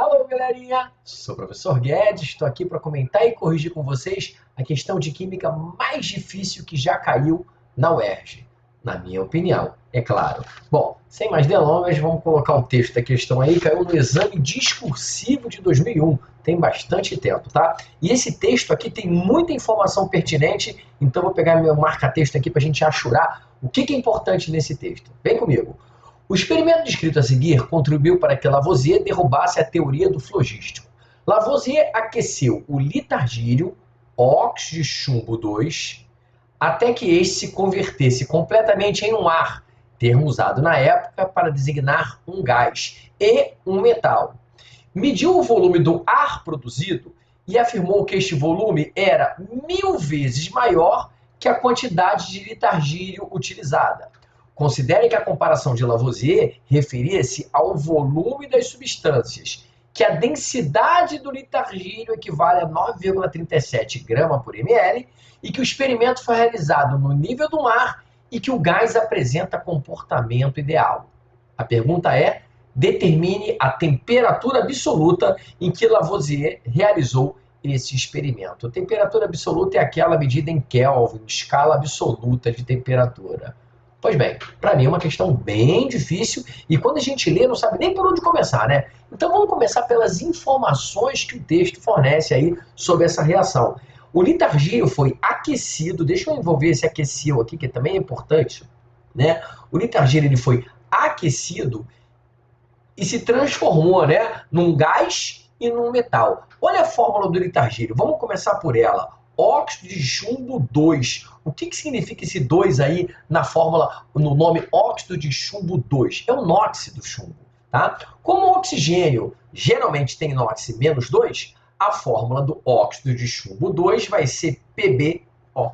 Alô, galerinha! Sou o professor Guedes, estou aqui para comentar e corrigir com vocês a questão de química mais difícil que já caiu na UERJ, na minha opinião, é claro. Bom, sem mais delongas, vamos colocar o texto da questão aí, caiu no exame discursivo de 2001, tem bastante tempo, tá? E esse texto aqui tem muita informação pertinente, então vou pegar meu marca-texto aqui para a gente achurar o que é importante nesse texto. Vem comigo! O experimento descrito a seguir contribuiu para que Lavoisier derrubasse a teoria do flogístico. Lavoisier aqueceu o litargírio, óxido de chumbo 2, até que este se convertesse completamente em um ar, termo usado na época para designar um gás, e um metal. Mediu o volume do ar produzido e afirmou que este volume era 1000 vezes maior que a quantidade de litargírio utilizada. Considere que a comparação de Lavoisier referia-se ao volume das substâncias, que a densidade do litargírio equivale a 9,37 grama por ml e que o experimento foi realizado no nível do mar e que o gás apresenta comportamento ideal. A pergunta é: determine a temperatura absoluta em que Lavoisier realizou esse experimento. A temperatura absoluta é aquela medida em Kelvin, escala absoluta de temperatura. Pois bem, para mim é uma questão bem difícil e quando a gente lê não sabe nem por onde começar, né? Então vamos começar pelas informações que o texto fornece aí sobre essa reação. O litargírio foi aquecido, deixa eu envolver esse aqueceu aqui, que também é importante, né? O litargírio ele foi aquecido e se transformou, né, num gás e num metal. Olha a fórmula do litargírio, vamos começar por ela. Óxido de chumbo 2. O que significa esse 2 aí na fórmula, no nome óxido de chumbo 2? É o NOx do chumbo, tá? Como o oxigênio geralmente tem NOx menos 2, a fórmula do óxido de chumbo 2 vai ser PbO,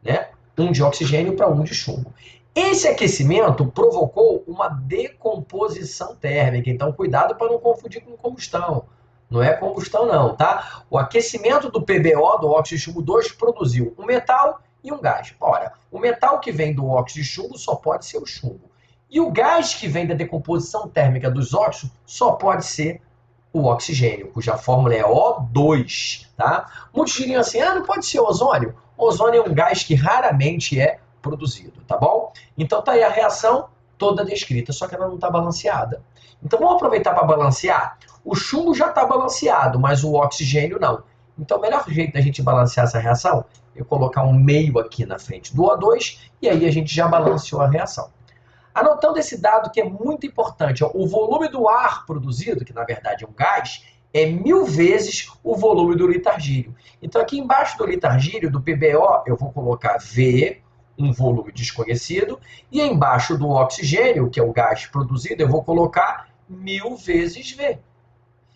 né? 1 de oxigênio para 1 de chumbo. Esse aquecimento provocou uma decomposição térmica, então cuidado para não confundir com combustão. Não é combustão não, tá? O aquecimento do PbO, do óxido de chumbo 2, produziu um metal e um gás. Ora, o metal que vem do óxido de chumbo só pode ser o chumbo. E o gás que vem da decomposição térmica dos óxidos só pode ser o oxigênio, cuja fórmula é O2, tá? Muitos diriam assim, não pode ser ozônio. O ozônio é um gás que raramente é produzido, tá bom? Então tá aí a reação toda descrita, só que ela não está balanceada. Então vamos aproveitar para balancear? O chumbo já está balanceado, mas o oxigênio não. Então o melhor jeito da gente balancear essa reação é colocar um meio aqui na frente do O2 e aí a gente já balanceou a reação. Anotando esse dado que é muito importante, ó, o volume do ar produzido, que na verdade é um gás, é 1000 vezes o volume do litargírio. Então aqui embaixo do litargírio, do PbO, eu vou colocar V, um volume desconhecido, e embaixo do oxigênio, que é o gás produzido, eu vou colocar 1000 vezes V.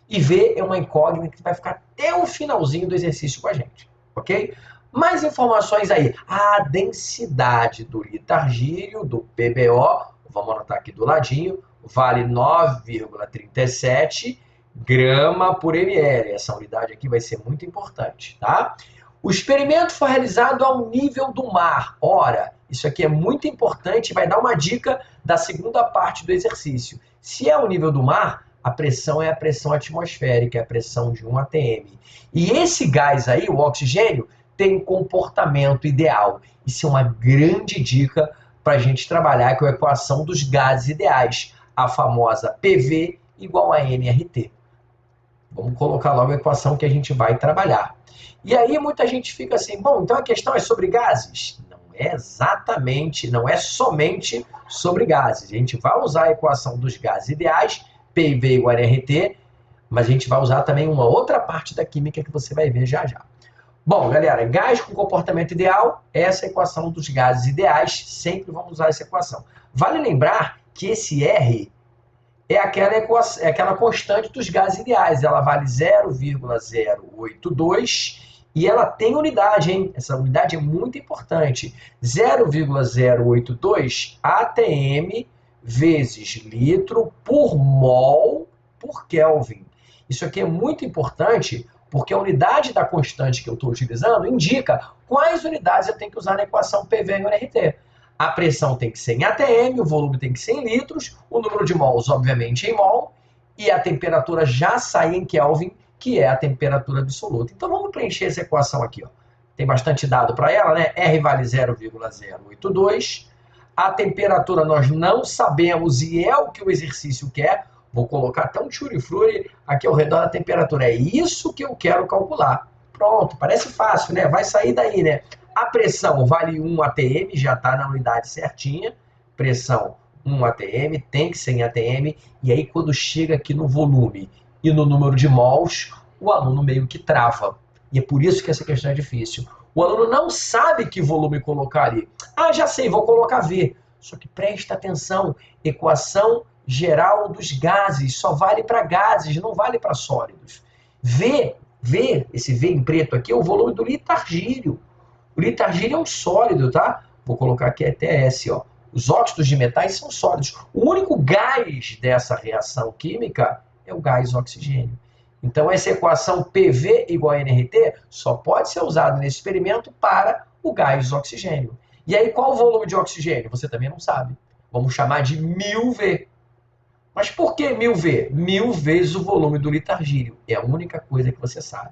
E V é uma incógnita que vai ficar até o finalzinho do exercício com a gente, ok? Mais informações aí. A densidade do litargírio, do PbO, vamos anotar aqui do ladinho, vale 9,37 grama por ml. Essa unidade aqui vai ser muito importante, tá? O experimento foi realizado ao nível do mar. Ora, isso aqui é muito importante e vai dar uma dica da segunda parte do exercício. Se é ao nível do mar, a pressão é a pressão atmosférica, é a pressão de 1 atm. E esse gás aí, o oxigênio, tem comportamento ideal. Isso é uma grande dica para a gente trabalhar com a equação dos gases ideais, a famosa PV igual a nRT. Vamos colocar logo a equação que a gente vai trabalhar. E aí muita gente fica assim, bom, então a questão é sobre gases? Não é exatamente, não é somente sobre gases. A gente vai usar a equação dos gases ideais, PV igual a nRT, mas a gente vai usar também uma outra parte da química que você vai ver já já. Bom, galera, gás com comportamento ideal, essa é a equação dos gases ideais, sempre vamos usar essa equação. Vale lembrar que esse R é aquela constante dos gases ideais, ela vale 0,082 e ela tem unidade, hein? Essa unidade é muito importante, 0,082 atm vezes litro por mol por Kelvin. Isso aqui é muito importante porque a unidade da constante que eu estou utilizando indica quais unidades eu tenho que usar na equação PV igual a nRT. A pressão tem que ser em atm, o volume tem que ser em litros, o número de mols, obviamente, em mol, e a temperatura já sai em Kelvin, que é a temperatura absoluta. Então vamos preencher essa equação aqui, ó. Tem bastante dado para ela, né? R vale 0,082. A temperatura nós não sabemos e é o que o exercício quer. Vou colocar até um churifruti aqui ao redor da temperatura. É isso que eu quero calcular. Pronto, parece fácil, né? Vai sair daí, né? A pressão vale 1 atm, já está na unidade certinha. Pressão 1 atm, tem que ser em atm. E aí, quando chega aqui no volume e no número de mols, o aluno meio que trava. E é por isso que essa questão é difícil. O aluno não sabe que volume colocar ali. Ah, já sei, vou colocar V. Só que presta atenção, equação geral dos gases só vale para gases, não vale para sólidos. V, esse V em preto aqui, é o volume do litargílio. O litargílio é um sólido, tá? Vou colocar aqui até S, ó. Os óxidos de metais são sólidos. O único gás dessa reação química é o gás oxigênio. Então, essa equação PV igual a nRT só pode ser usada nesse experimento para o gás oxigênio. E aí, qual o volume de oxigênio? Você também não sabe. Vamos chamar de 1000V. Mas por que 1000V? 1000 vezes o volume do litargílio. É a única coisa que você sabe.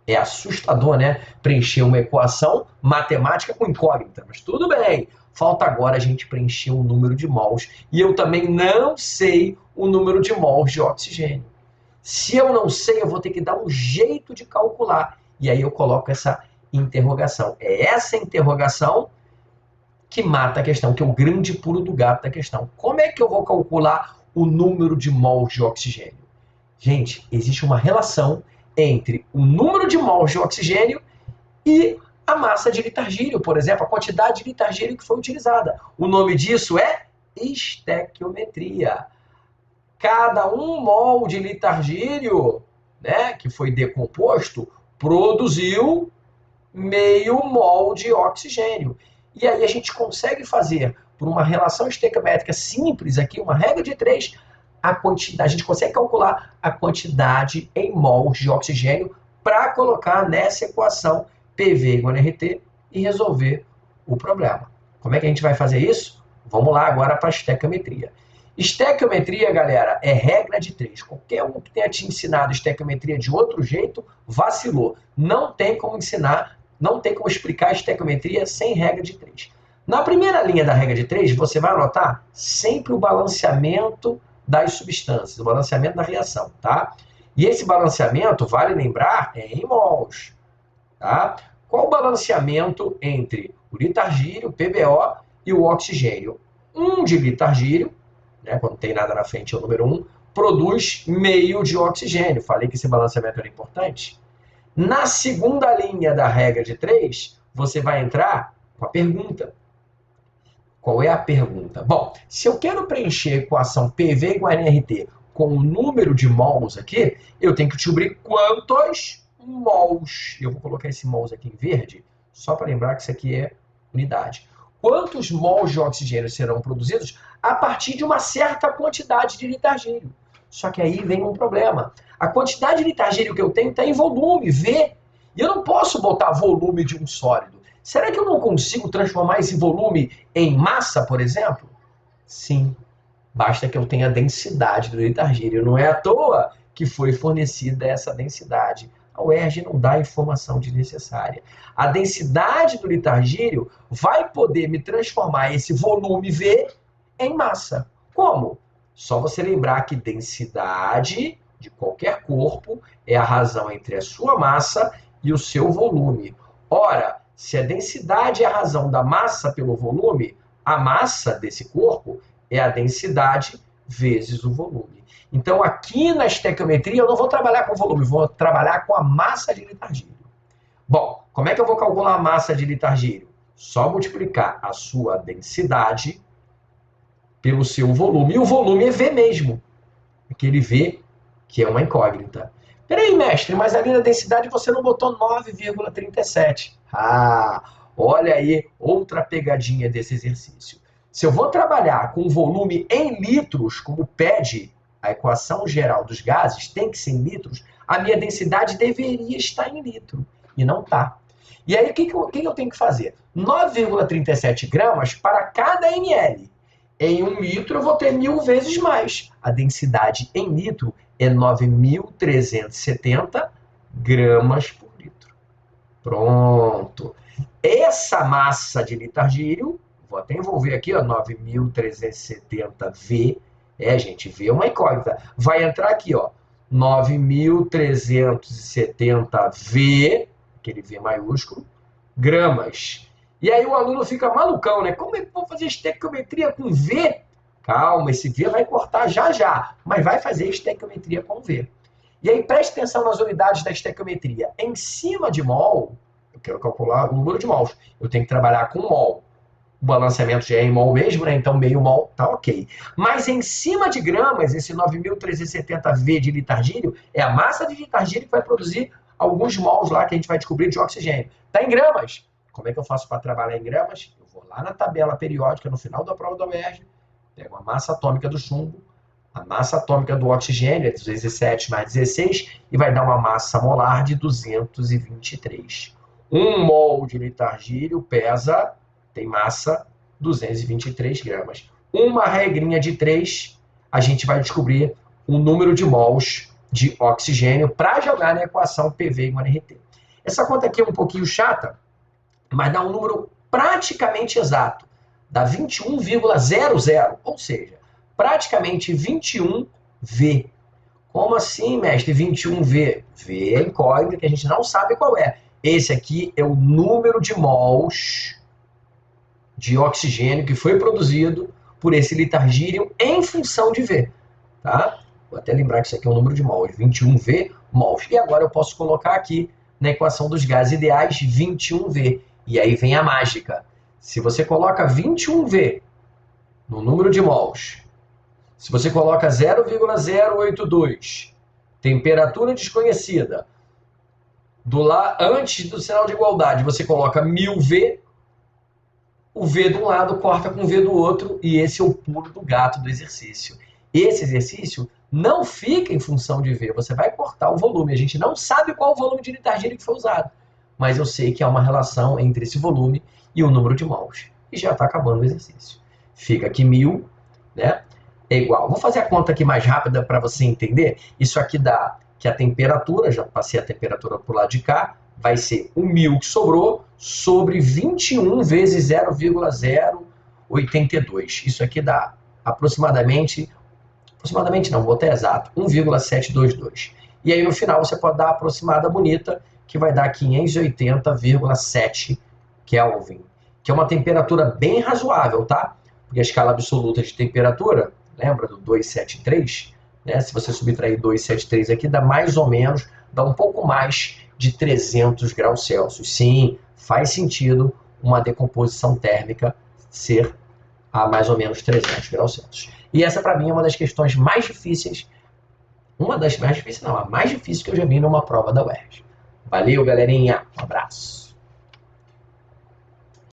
É assustador, né? Preencher uma equação matemática com incógnita. Mas tudo bem. Falta agora a gente preencher o número de mols. E eu também não sei o número de mols de oxigênio. Se eu não sei, eu vou ter que dar um jeito de calcular. E aí eu coloco essa interrogação. É essa interrogação que mata a questão, que é o grande pulo do gato da questão. Como é que eu vou calcular o número de mols de oxigênio? Gente, existe uma relação entre o número de mols de oxigênio e a massa de litargílio, por exemplo, a quantidade de litargílio que foi utilizada. O nome disso é estequiometria. Cada 1 mol de litargílio, né, que foi decomposto, produziu meio mol de oxigênio. E aí a gente consegue fazer, por uma relação estequiométrica simples aqui, uma regra de 3, a quantidade, a gente consegue calcular a quantidade em mols de oxigênio para colocar nessa equação PV igual a nRT e resolver o problema. Como é que a gente vai fazer isso? Vamos lá agora para a estequiometria. Estequiometria, galera, é regra de 3. Qualquer um que tenha te ensinado estequiometria de outro jeito, vacilou. Não tem como ensinar, não tem como explicar a estequiometria sem regra de 3. Na primeira linha da regra de 3, você vai anotar sempre o balanceamento das substâncias, o balanceamento da reação, tá? E esse balanceamento, vale lembrar, é em mols, tá? Qual o balanceamento entre o litargílio, PbO, e o oxigênio? 1 de litargílio, né, quando tem nada na frente é o número 1, produz meio de oxigênio. Falei que esse balanceamento era importante. Na segunda linha da regra de 3, você vai entrar com a pergunta. Qual é a pergunta? Bom, se eu quero preencher a equação PV igual a nRT com o número de mols aqui, eu tenho que descobrir quantos mols. Eu vou colocar esse mols aqui em verde, só para lembrar que isso aqui é unidade. Quantos mols de oxigênio serão produzidos a partir de uma certa quantidade de litargílio. Só que aí vem um problema. A quantidade de litargílio que eu tenho está em volume, V. E eu não posso botar volume de um sólido. Será que eu não consigo transformar esse volume em massa, por exemplo? Sim. Basta que eu tenha a densidade do litargílio. Não é à toa que foi fornecida essa densidade. A UERJ não dá a informação desnecessária. A densidade do litargílio vai poder me transformar esse volume V em massa. Como? Só você lembrar que densidade de qualquer corpo é a razão entre a sua massa e o seu volume. Ora, se a densidade é a razão da massa pelo volume, a massa desse corpo é a densidade vezes o volume. Então, aqui na estequiometria, eu não vou trabalhar com volume, vou trabalhar com a massa de litargílio. Bom, como é que eu vou calcular a massa de litargílio? Só multiplicar a sua densidade pelo seu volume. E o volume é V mesmo. Aquele V que é uma incógnita. Peraí, mestre, mas ali na densidade você não botou 9,37. Ah, olha aí outra pegadinha desse exercício. Se eu vou trabalhar com volume em litros, como pede a equação geral dos gases, tem que ser em litros, a minha densidade deveria estar em litro. E não está. E aí, o que eu tenho que fazer? 9,37 gramas para cada ml. Em 1 litro eu vou ter 1000 vezes mais. A densidade em litro é 9.370 gramas por litro. Pronto. Essa massa de litargírio, vou até envolver aqui, ó, 9.370 V. Gente, V é uma incógnita. Vai entrar aqui, ó, 9.370 V, aquele V maiúsculo, gramas. E aí o aluno fica malucão, né? Como é que eu vou fazer estequiometria com V? Calma, esse V vai cortar já já, mas vai fazer estequiometria com V. E aí preste atenção nas unidades da estequiometria. Em cima de mol, eu quero calcular o número de mols. Eu tenho que trabalhar com mol. O balanceamento já é em mol mesmo, né? Então meio mol tá ok. Mas em cima de gramas, esse 9.370 V de litargírio é a massa de litargírio que vai produzir alguns mols lá que a gente vai descobrir de oxigênio. Tá em gramas. Como é que eu faço para trabalhar em gramas? Eu vou lá na tabela periódica, no final da prova da UERJ, pego a massa atômica do chumbo, a massa atômica do oxigênio é 207 mais 16 e vai dar uma massa molar de 223. 1 mol de litargírio pesa, tem massa 223 gramas. Uma regrinha de 3, a gente vai descobrir o número de mols de oxigênio para jogar na equação PV igual a RT. Essa conta aqui é um pouquinho chata, mas dá um número praticamente exato. Dá 21,00, ou seja, praticamente 21V. Como assim, mestre, 21V? V é incógnita que a gente não sabe qual é. Esse aqui é o número de mols de oxigênio que foi produzido por esse litargírio em função de V. Tá? Vou até lembrar que isso aqui é o número de mols, 21V mols. E agora eu posso colocar aqui na equação dos gases ideais 21V. E aí vem a mágica. Se você coloca 21V no número de mols, se você coloca 0,082, temperatura desconhecida, antes do sinal de igualdade, você coloca 1000V, o V de um lado corta com o V do outro, e esse é o pulo do gato do exercício. Esse exercício não fica em função de V, você vai cortar o volume. A gente não sabe qual o volume de litargírio que foi usado, mas eu sei que há uma relação entre esse volume e o número de mols. E já está acabando o exercício. Fica aqui 1000, né? É igual. Vou fazer a conta aqui mais rápida para você entender. Isso aqui dá que a temperatura, já passei a temperatura para o lado de cá, vai ser o 1000 que sobrou sobre 21 vezes 0,082. Isso aqui dá aproximadamente não, vou até exato, 1,722. E aí no final você pode dar a aproximada bonita, que vai dar 580,7 Kelvin, que é uma temperatura bem razoável, tá? Porque a escala absoluta de temperatura, lembra do 273? Né? Se você subtrair 273 aqui, dá mais ou menos, dá um pouco mais de 300 graus Celsius. Sim, faz sentido uma decomposição térmica ser a mais ou menos 300 graus Celsius. E essa, para mim, é uma das questões mais difíceis, a mais difícil que eu já vi numa prova da UERJ. Valeu, galerinha. Um abraço.